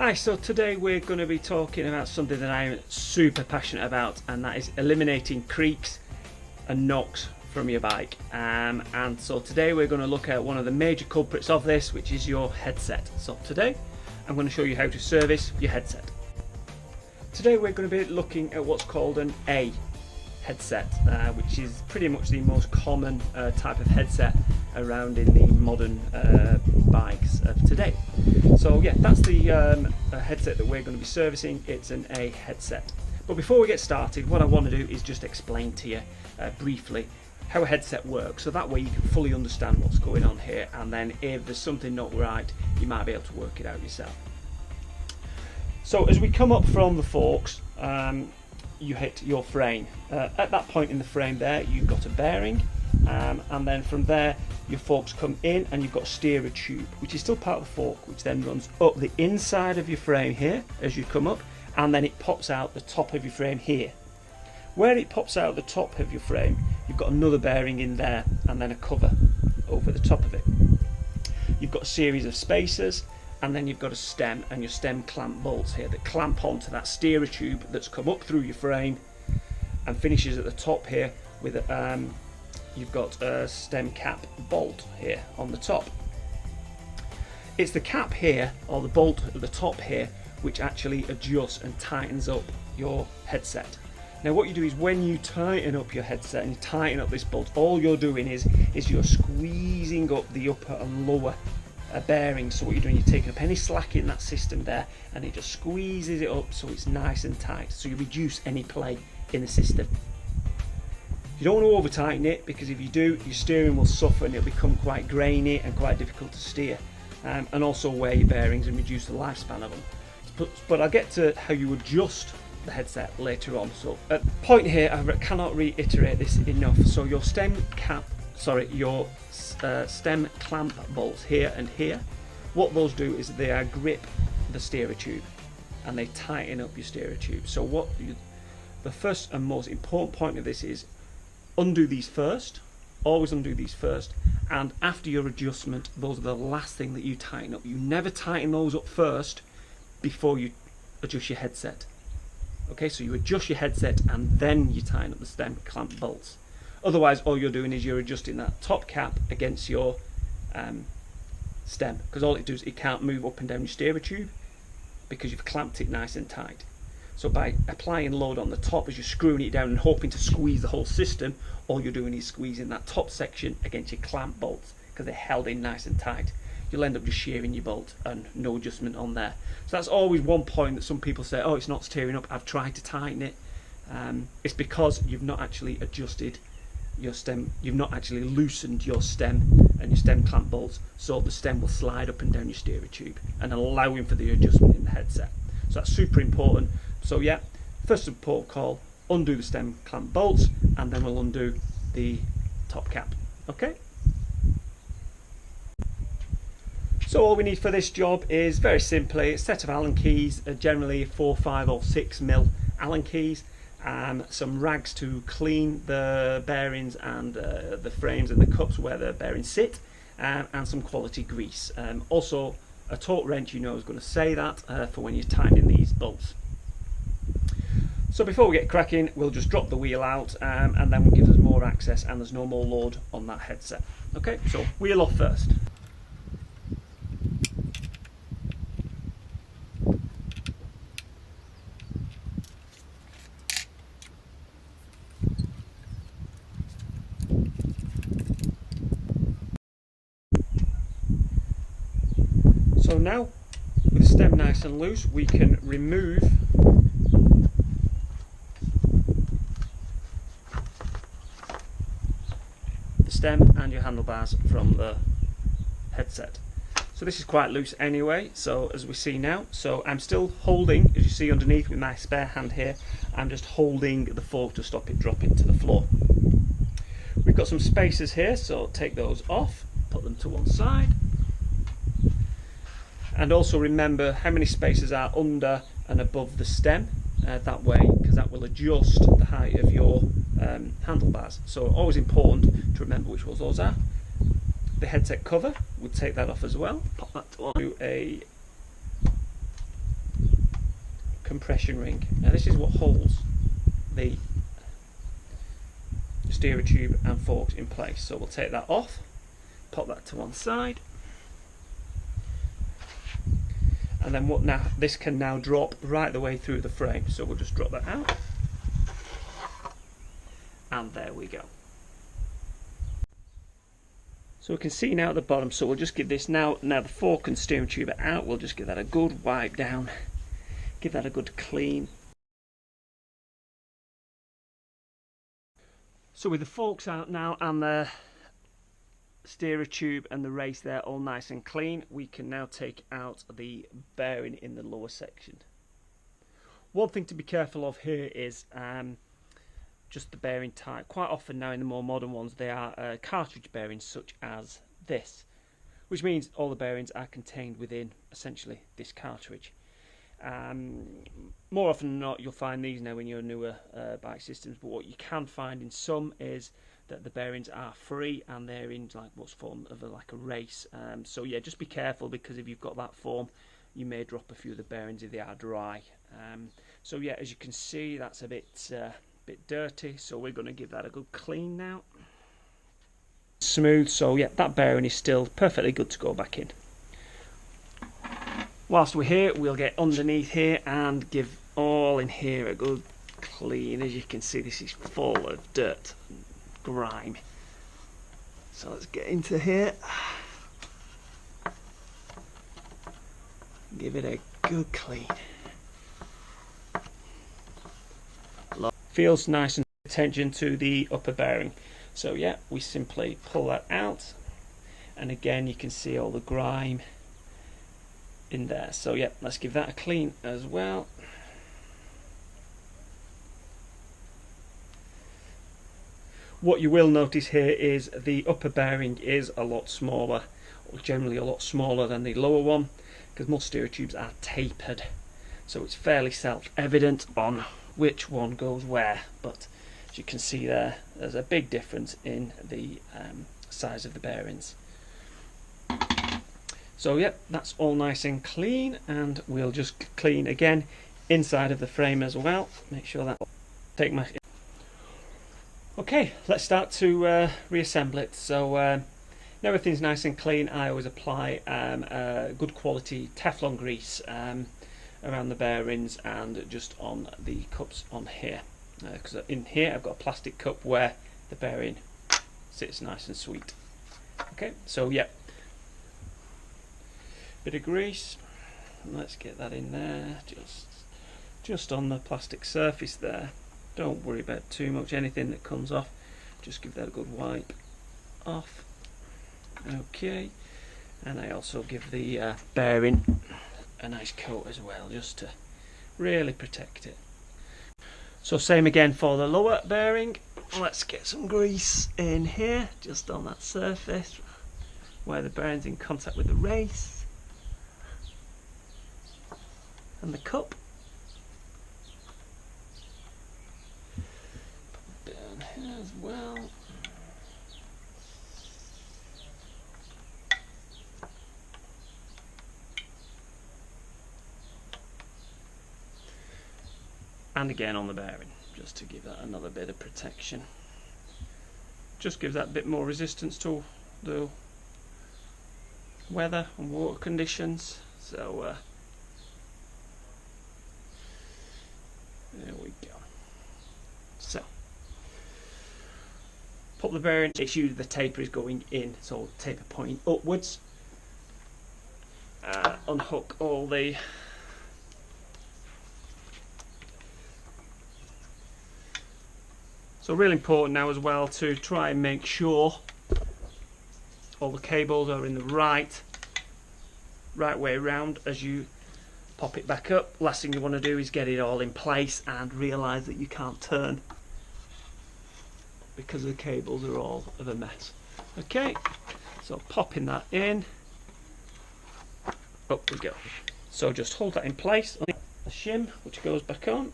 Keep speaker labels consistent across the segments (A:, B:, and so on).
A: Hi, so today we're going to be talking about something that I'm super passionate about, and that is eliminating creaks and knocks from your bike. And so today we're going to look at one of the major culprits of this, which is your headset. So today I'm going to show you how to service your headset. Today we're going to be looking at what's called an A headset, which is pretty much the most common type of headset around in the modern bikes of today. So yeah, that's the headset that we're going to be servicing. It's an A headset. But before we get started, what I want to do is just explain to you briefly how a headset works, so that way you can fully understand what's going on here, and then if there's something not right, you might be able to work it out yourself. So as we come up from the forks, you hit your frame. At that point in the frame there, you've got a bearing, and then from there your forks come in and you've got a steerer tube, which is still part of the fork, which then runs up the inside of your frame here as you come up, and then it pops out the top of your frame here. Where it pops out the top of your frame, you've got another bearing in there and then a cover over the top of it. You've got a series of spacers, and then you've got a stem and your stem clamp bolts here that clamp onto that steerer tube that's come up through your frame and finishes at the top here with you've got a stem cap bolt here on the top. It's the cap here, or the bolt at the top here, which actually adjusts and tightens up your headset. Now what you do is when you tighten up your headset and you tighten up this bolt, all you're doing is you're squeezing up the upper and lower bearings. So what you're doing, you're taking up any slack in that system there, and it just squeezes it up so it's nice and tight, so you reduce any play in the system. You don't want to over tighten it, because if you do, your steering will suffer and it'll become quite grainy and quite difficult to steer, and also wear your bearings and reduce the lifespan of them. But I'll get to how you adjust the headset later on. So at the point here, I cannot reiterate this enough. So your stem clamp bolts here and here, what those do is they grip the steerer tube and they tighten up your steerer tube. So the first and most important point of this is undo these first, always undo these first, and after your adjustment, those are the last thing that you tighten up. You never tighten those up first before you adjust your headset. Okay, so you adjust your headset and then you tighten up the stem clamp bolts. Otherwise, all you're doing is you're adjusting that top cap against your stem, because all it does, it can't move up and down your steerer tube because you've clamped it nice and tight. So by applying load on the top as you're screwing it down and hoping to squeeze the whole system, all you're doing is squeezing that top section against your clamp bolts, because they're held in nice and tight. You'll end up just shearing your bolt and no adjustment on there. So that's always one point that some people say, oh, it's not steering up, I've tried to tighten it. It's because you've not actually adjusted your stem, you've not actually loosened your stem and your stem clamp bolts, so the stem will slide up and down your steerer tube and allowing for the adjustment in the headset. So that's super important. So yeah, first port call, undo the stem clamp bolts, and then we'll undo the top cap. Okay. So all we need for this job is very simply a set of Allen keys, generally 4, 5 or 6 mil Allen keys, some rags to clean the bearings and the frames and the cups where the bearings sit, and some quality grease. Also a torque wrench, you know, is going to say that for when you're tightening these bolts. So before we get cracking, we'll just drop the wheel out, and then we'll give us more access and there's no more load on that headset. Okay, so wheel off first. So now, with the stem nice and loose, we can remove the stem and your handlebars from the headset. So this is quite loose anyway, so as we see now, so I'm still holding, as you see underneath with my spare hand here, I'm just holding the fork to stop it dropping to the floor. We've got some spacers here, so take those off, put them to one side. And also remember how many spacers are under and above the stem, that way, because that will adjust the height of your handlebars. So always important to remember which ones those are. The headset cover, we'll take that off as well. Pop that onto a compression ring. Now this is what holds the steerer tube and forks in place. So we'll take that off, pop that to one side, and then what now? This can now drop right the way through the frame. So we'll just drop that out, and there we go. So we can see now at the bottom. So we'll just give this now the fork and steering tube are out. We'll just give that a good wipe down, give that a good clean. So with the forks out now and the steerer tube and the race there all nice and clean, we can now take out the bearing in the lower section. One thing to be careful of here is just the bearing type. Quite often now in the more modern ones they are cartridge bearings such as this, which means all the bearings are contained within essentially this cartridge. More often than not you'll find these now in your newer bike systems, but what you can find in some is that the bearings are free and they're in like what's formed of like a race. So yeah, just be careful, because if you've got that form you may drop a few of the bearings if they are dry. So yeah, as you can see that's a bit dirty, so we're going to give that a good clean now. Smooth, so yeah, that bearing is still perfectly good to go back in. Whilst we're here, we'll get underneath here and give all in here a good clean. As you can see, this is full of dirt and grime. So let's get into here. Give it a good clean. Feels nice and attention to the upper bearing. So yeah, we simply pull that out, and again you can see all the grime in there. So yeah, let's give that a clean as well. What you will notice here is the upper bearing is a lot smaller, or generally a lot smaller than the lower one, because most steerer tubes are tapered, so it's fairly self-evident on which one goes where. But as you can see there's a big difference in the size of the bearings. So yep, that's all nice and clean, and we'll just clean again inside of the frame as well. Make sure that take my. Okay, let's start to reassemble it. So now everything's nice and clean, I always apply good quality Teflon grease around the bearings and just on the cups on here, because in here I've got a plastic cup where the bearing sits nice and sweet. Okay, so yeah, bit of grease, and let's get that in there, just on the plastic surface there. Don't worry about too much, anything that comes off, just give that a good wipe off. Okay, and I also give the bearing a nice coat as well, just to really protect it. So same again for the lower bearing. Let's get some grease in here, just on that surface where the bearing's in contact with the race and the cup. Down here as well. And again on the bearing, just to give that another bit of protection. Just gives that bit more resistance to the weather and water conditions. So there we go. So pop the bearing, issue the taper is going in, so taper pointing upwards. Unhook all the So really important now as well to try and make sure all the cables are in the right way around as you pop it back up. Last thing you want to do is get it all in place and realise that you can't turn because the cables are all of a mess. Okay, so popping that in, up we go. So just hold that in place on the shim, which goes back on,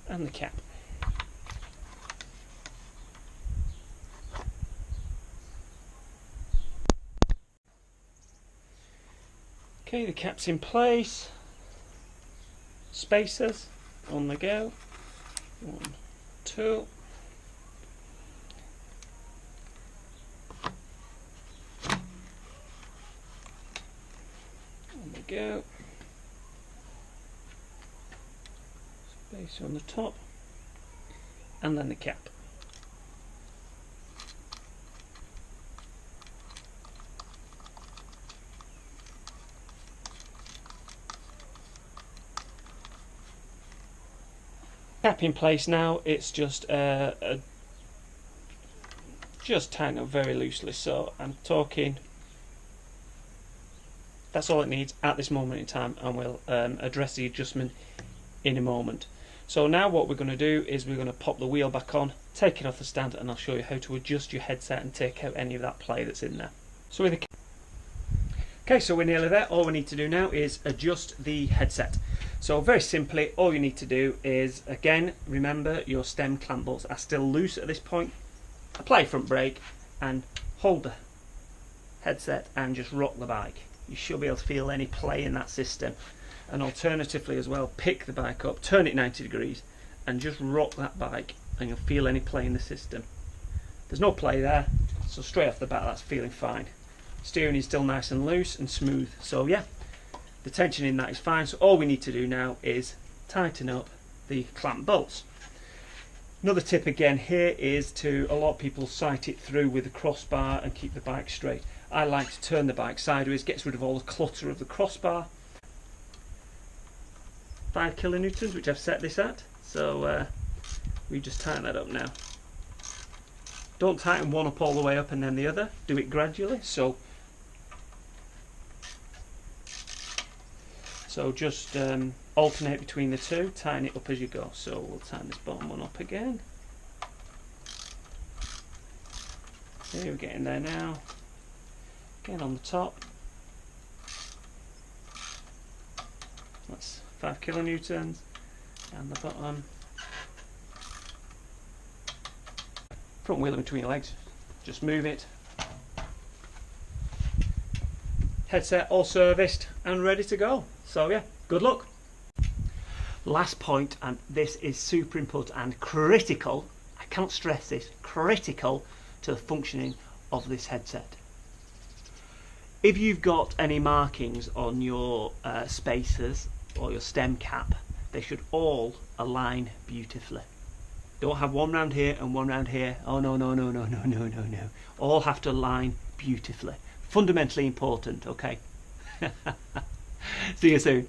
A: and the cap. Okay, the cap's in place. Spacers on the go. 1, 2. On the go. Spacer on the top. And then the cap. Cap in place now. It's just just tighten up very loosely. So I'm talking. That's all it needs at this moment in time, and we'll address the adjustment in a moment. So now what we're going to do is we're going to pop the wheel back on, take it off the stand, and I'll show you how to adjust your headset and take out any of that play that's in there. So with the okay, so we're nearly there. All we need to do now is adjust the headset. So very simply, all you need to do is, again, remember your stem clamp bolts are still loose at this point. Apply front brake and hold the headset and just rock the bike. You should be able to feel any play in that system. And alternatively as well, pick the bike up, turn it 90 degrees and just rock that bike and you'll feel any play in the system. There's no play there, so straight off the bat that's feeling fine. Steering is still nice and loose and smooth, so yeah, the tension in that is fine. So all we need to do now is tighten up the clamp bolts. Another tip again here is to, a lot of people sight it through with the crossbar and keep the bike straight. I like to turn the bike sideways, gets rid of all the clutter of the crossbar. 5 kilonewtons, which I've set this at, so we just tighten that up now. Don't tighten one up all the way up and then the other, do it gradually. So just alternate between the two, tighten it up as you go. So we'll tighten this bottom one up again. Here we're getting there now. Again on the top. That's 5 kilonewtons, and the bottom. Front wheel in between your legs, just move it. Headset all serviced and ready to go. So yeah, good luck. Last point, and this is super important and critical, I can't stress this, critical to the functioning of this headset. If you've got any markings on your spacers or your stem cap, they should all align beautifully. Don't have one round here and one round here. Oh no, no, no, no, no, no, no, no. All have to align beautifully. Fundamentally important, okay? See you soon.